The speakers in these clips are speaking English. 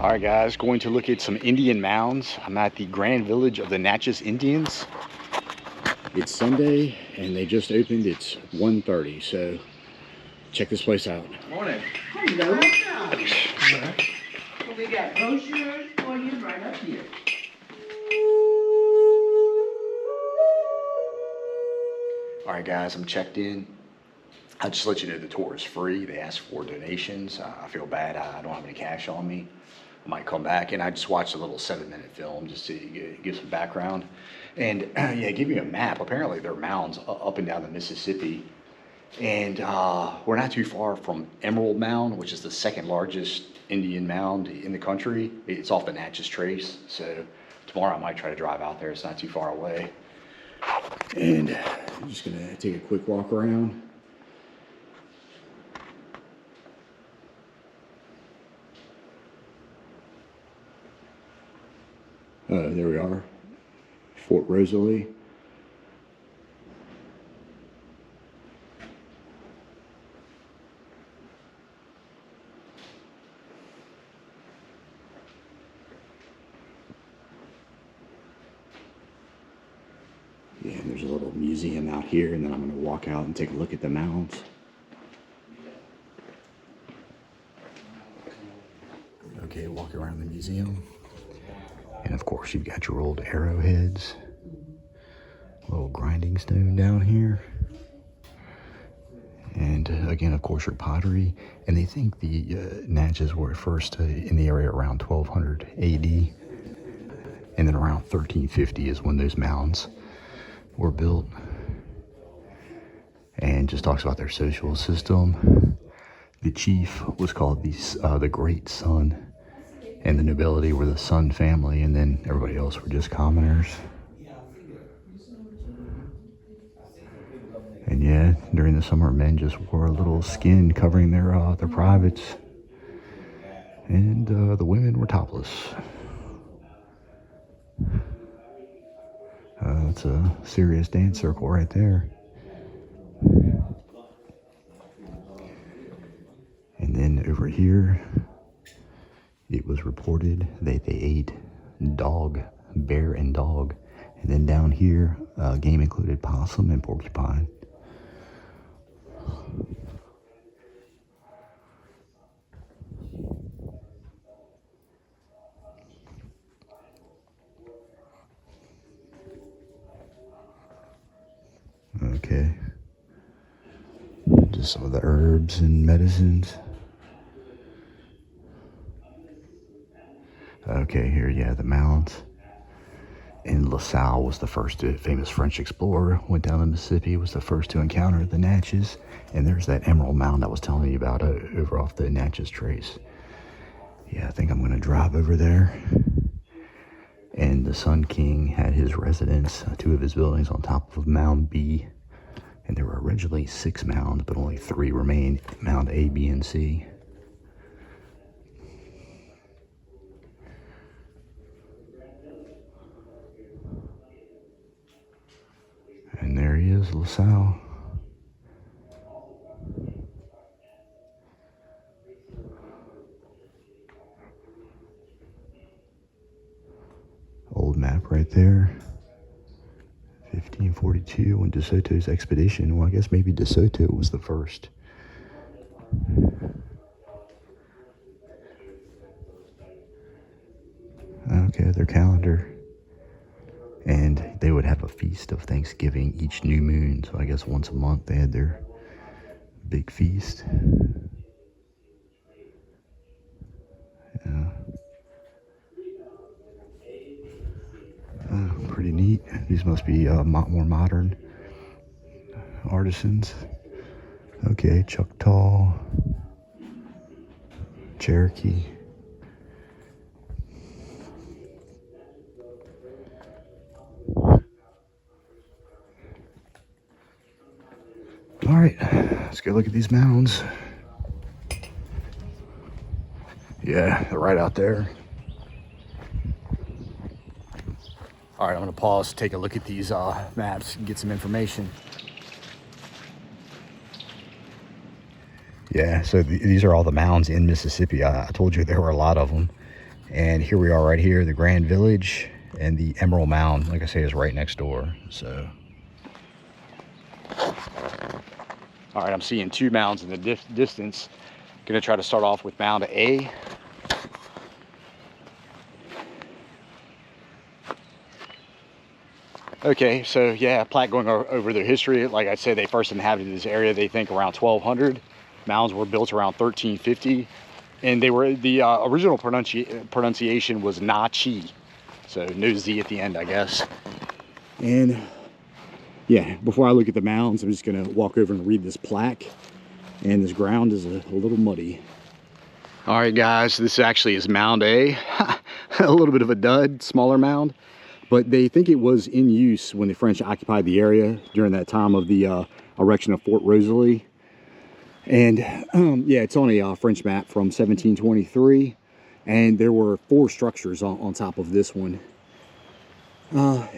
All right, guys, going to look at some Indian mounds. I'm at the Grand Village of the Natchez Indians. It's Sunday, and they just opened. It's 1:30, so check this place out. Morning. Hello. Right. Well, we got brochures for you right up here. All right, guys, I'm checked in. I'll just let you know the tour is free. They ask for donations. I feel bad. I don't have any cash on me. I might come back, and I just watched a little 7-minute film just to give some background. And yeah, give you a map. Apparently, there are mounds up and down the Mississippi. And we're not too far from Emerald Mound, which is the second largest Indian mound in the country. It's off the Natchez Trace. So tomorrow I might try to drive out there. It's not too far away. And I'm just going to take a quick walk around. There we are, Fort Rosalie. Yeah, and there's a little museum out here, and then I'm going to walk out and take a look at the mounds. Okay, walk around the museum. And of course, you've got your old arrowheads, little grinding stone down here. And again, of course, your pottery. And they think the Natchez were first in the area around 1200 AD. And then around 1350 is when those mounds were built. And just talks about their social system. The chief was called the Great Sun. And the nobility were the Sun family, and then everybody else were just commoners. And yeah, during the summer, men just wore a little skin covering their privates, and the women were topless. That's a serious dance circle right there. And then over here, it was reported that they ate bear and dog. And then down here, game included possum and porcupine. Okay. Just some of the herbs and medicines. Okay, here, yeah, the mounds. And La Salle was the first famous French explorer, went down the Mississippi, was the first to encounter the Natchez. And there's that Emerald Mound I was telling you about over off the Natchez Trace. Yeah, I think I'm going to drive over there. And the Sun King had his residence, 2 of his buildings on top of Mound B. And there were originally 6 mounds, but only 3 remained, Mound A, B, and C. And there he is, La Salle. Old map right there. 1542 when De Soto's expedition. Well, I guess maybe De Soto was the first. Okay, their calendar. And they would have a feast of Thanksgiving each new moon. So I guess once a month they had their big feast. Yeah. Pretty neat. These must be more modern artisans. Okay, Choctaw, Cherokee. All right, let's go look at these mounds. Yeah, they're right out there. All right, I'm gonna pause, take a look at these maps and get some information. Yeah, so these are all the mounds in Mississippi. I told you there were a lot of them. And here we are right here, the Grand Village, and the Emerald Mound, like I say, is right next door. So, all right, I'm seeing two mounds in the distance. Gonna try to start off with Mound A. Okay, so yeah, plaque going over their history. Like I said, they first inhabited this area, they think around 1200. Mounds were built around 1350. And they were, the original pronunciation was Natchez. So no Z at the end, I guess. And yeah, before I look at the mounds, I'm just gonna walk over and read this plaque. And this ground is a little muddy. All right, guys, this actually is Mound A. A little bit of a dud, smaller mound. But they think it was in use when the French occupied the area during that time of the erection of Fort Rosalie. And yeah, it's on a French map from 1723. And there were 4 structures on top of this one.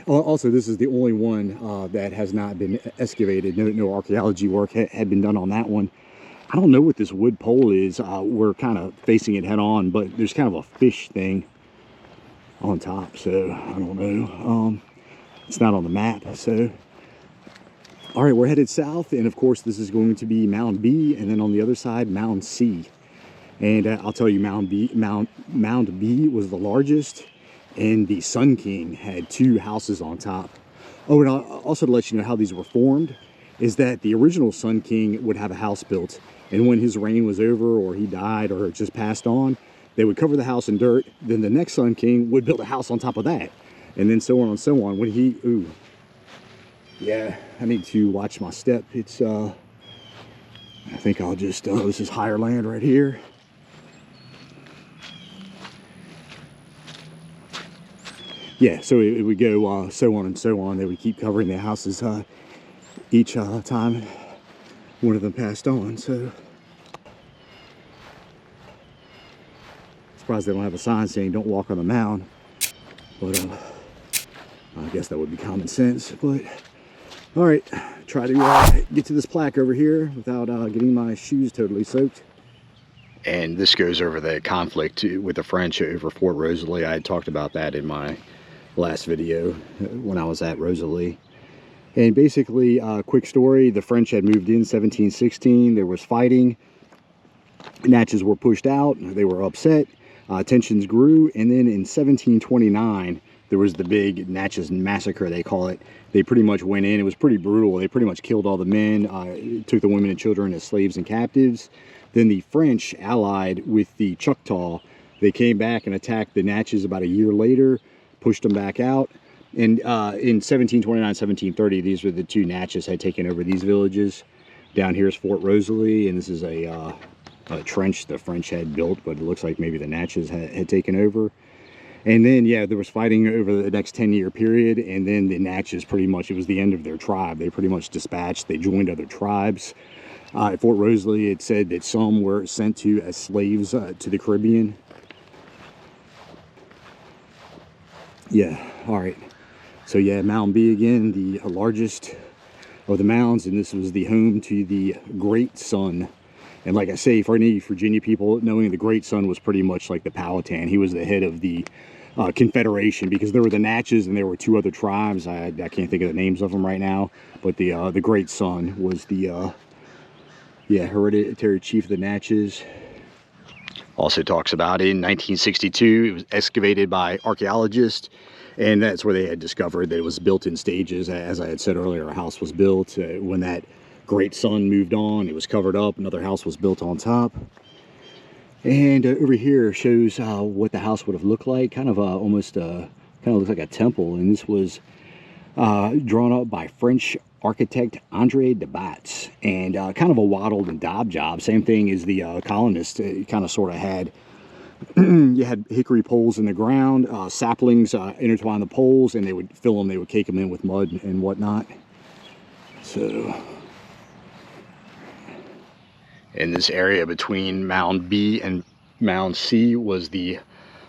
Also, this is the only one that has not been excavated. No archaeology work had been done on that one. I don't know what this wood pole is. We're kind of facing it head on, but there's kind of a fish thing on top, so I don't know. It's not on the map. So all right, we're headed south, and of course this is going to be Mound B, and then on the other side Mound C. And I'll tell you, Mound B was the largest, and the Sun King had 2 houses on top. Oh, and also to let you know how these were formed is that the original Sun King would have a house built, and when his reign was over or he died or just passed on, they would cover the house in dirt. Then the next Sun King would build a house on top of that, and then so on and so on. When he, ooh, yeah, I need to watch my step. It's, I think I'll just, this is higher land right here. Yeah, so it would go so on and so on. They would keep covering the houses each time one of them passed on. So surprised they don't have a sign saying don't walk on the mound, but I guess that would be common sense. But all right, try to get to this plaque over here without getting my shoes totally soaked. And this goes over the conflict with the French over Fort Rosalie. I had talked about that in my last video when I was at Rosalie. And basically, quick story, the French had moved in 1716. There was fighting. Natchez were pushed out. They were upset. Tensions grew, and then in 1729 there was the big Natchez massacre, they call it. They pretty much went in. It was pretty brutal. They pretty much killed all the men, took the women and children as slaves and captives. Then the French allied with the Choctaw. They came back and attacked the Natchez about a year later, pushed them back out. And in 1729, 1730, these were the 2 Natchez had taken over these villages. Down here is Fort Rosalie, and this is a trench the French had built, but it looks like maybe the Natchez had taken over. And then, yeah, there was fighting over the next 10-year period, and then the Natchez pretty much, it was the end of their tribe. They pretty much dispatched, they joined other tribes. At Fort Rosalie, it said that some were sent to as slaves to the Caribbean. Yeah, all right. So yeah, Mound B again, the largest of the mounds, and this was the home to the Great Sun. And like I say, for any Virginia people, knowing the Great Sun was pretty much like the Powhatan. He was the head of the Confederation, because there were the Natchez and there were 2 other tribes. I can't think of the names of them right now, but the Great Sun was the hereditary chief of the Natchez. Also talks about in 1962, it was excavated by archaeologists, and that's where they had discovered that it was built in stages. As I had said earlier, a house was built. When that Great Sun moved on, it was covered up, another house was built on top. And over here shows what the house would have looked like, kind of almost kind of looks like a temple. And this was drawn up by French architect Andre de Batz, and kind of a wattled and daub job. Same thing as the colonists kind of sort of had. You had hickory poles in the ground, saplings intertwine the poles, and they would fill them, they would cake them in with mud and whatnot. So in this area between Mound B and Mound C was the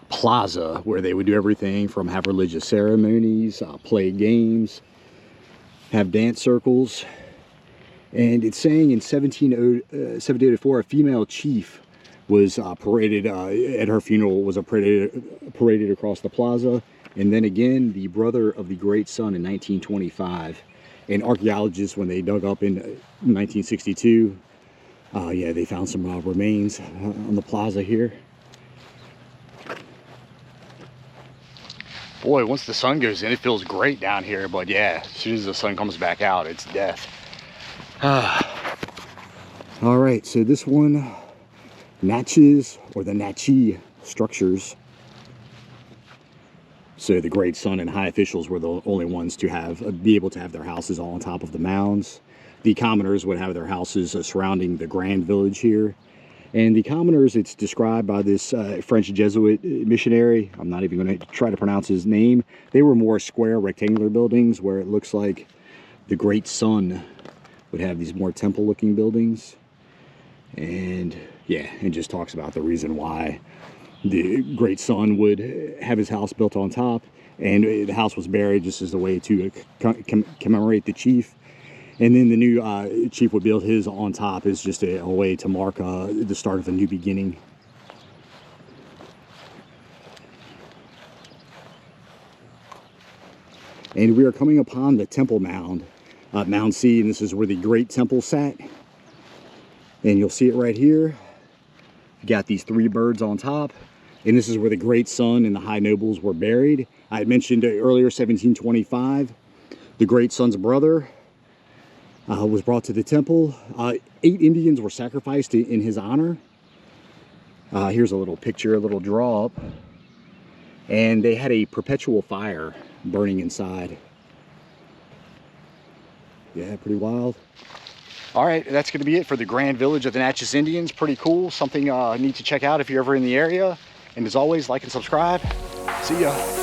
plaza, where they would do everything from have religious ceremonies, play games, have dance circles. And it's saying in 1704, a female chief was paraded at her funeral, was paraded across the plaza. And then again, the brother of the great son in 1925. And archaeologists, when they dug up in 1962, yeah, they found some remains on the plaza here. Boy, once the sun goes in, it feels great down here. But yeah, as soon as the sun comes back out, it's death. All right, so this one, Natchez, or the Natchez structures. So the great son and high officials were the only ones to be able to have their houses all on top of the mounds. The commoners would have their houses surrounding the grand village here. And the commoners, it's described by this French Jesuit missionary. I'm not even going to try to pronounce his name. They were more square, rectangular buildings where it looks like the great son would have these more temple-looking buildings. And yeah, it just talks about the reason why the great son would have his house built on top, and the house was buried just as a way to commemorate the chief. And then the new chief would build his on top as just a way to mark the start of a new beginning. And we are coming upon the temple mound, Mound C, and this is where the great temple sat. And you'll see it right here. You got these three birds on top. And this is where the great son and the high nobles were buried. I had mentioned earlier, 1725, the great son's brother was brought to the temple. 8 Indians were sacrificed in his honor. Here's a little picture, a little draw up. And they had a perpetual fire burning inside. Yeah, pretty wild. All right, that's going to be it for the Grand Village of the Natchez Indians. Pretty cool. Something neat to check out if you're ever in the area. And as always, like and subscribe. See ya.